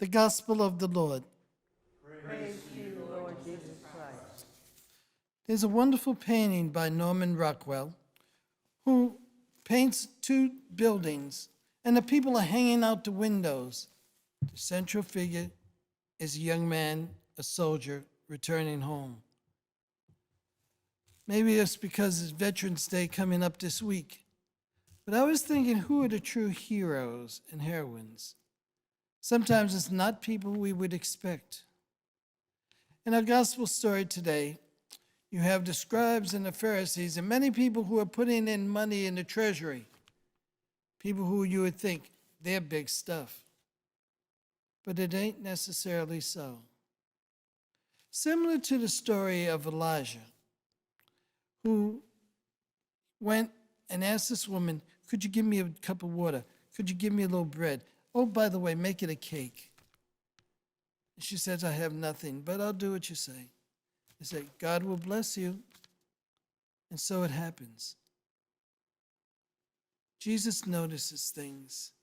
The Gospel of the Lord. Praise to you, Lord Jesus Christ. There's a wonderful painting by Norman Rockwell who paints two buildings, and the people are hanging out the windows. The central figure is a young man, a soldier, returning home. Maybe it's because it's Veterans Day coming up this week. But I was thinking, who are the true heroes and heroines? Sometimes it's not people we would expect. In our gospel story today, you have the scribes and the Pharisees and many people who are putting in money in the treasury. People who you would think, they're big stuff. But it ain't necessarily so. Similar to the story of Elijah, who went and asked this woman, could you give me a cup of water? Could you give me a little bread? Oh, by the way, make it a cake. And she says, I have nothing, but I'll do what you say. He said, God will bless you. And so it happens. Jesus notices things.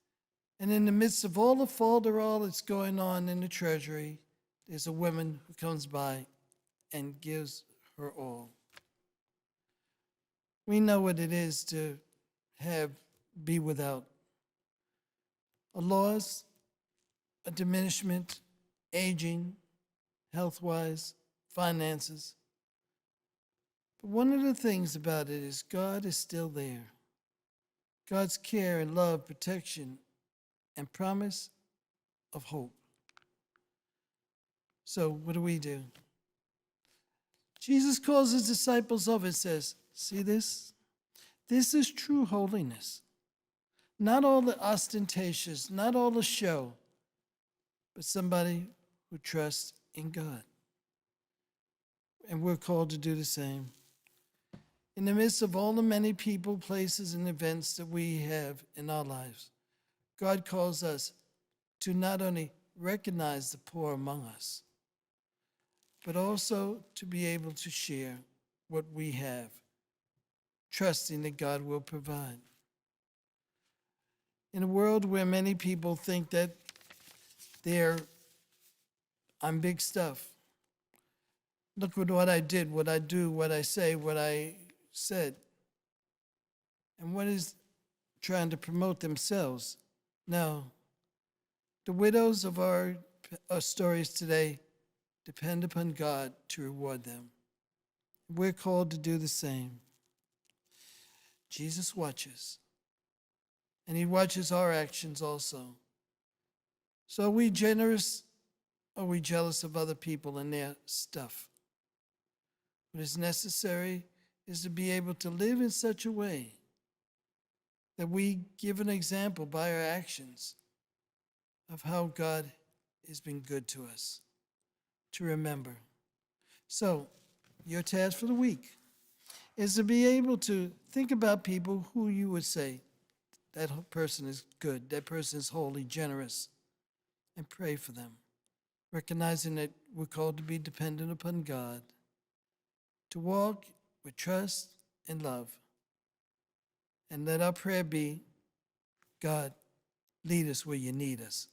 And in the midst of all the falderall that's going on in the treasury, there's a woman who comes by and gives her all. We know what it is to be without. A loss, a diminishment, aging, health-wise, finances. But one of the things about it is God is still there. God's care and love, protection, and promise of hope. So what do? Jesus calls his disciples over and says, see this? This is true holiness. Not all the ostentatious, not all the show, but somebody who trusts in God. And we're called to do the same. In the midst of all the many people, places, and events that we have in our lives, God calls us to not only recognize the poor among us, but also to be able to share what we have, trusting that God will provide. In a world where many people think that I'm big stuff. Look at what I did, what I do, what I say, what I said. And what is trying to promote themselves? No. The widows of our stories today depend upon God to reward them. We're called to do the same. Jesus watches. And he watches our actions also. So are we generous? Or are we jealous of other people and their stuff? What is necessary is to be able to live in such a way that we give an example by our actions of how God has been good to us, to remember. So, your task for the week is to be able to think about people who you would say, that person is good, that person is holy, generous, and pray for them, recognizing that we're called to be dependent upon God, to walk with trust and love. And let our prayer be, God, lead us where you need us.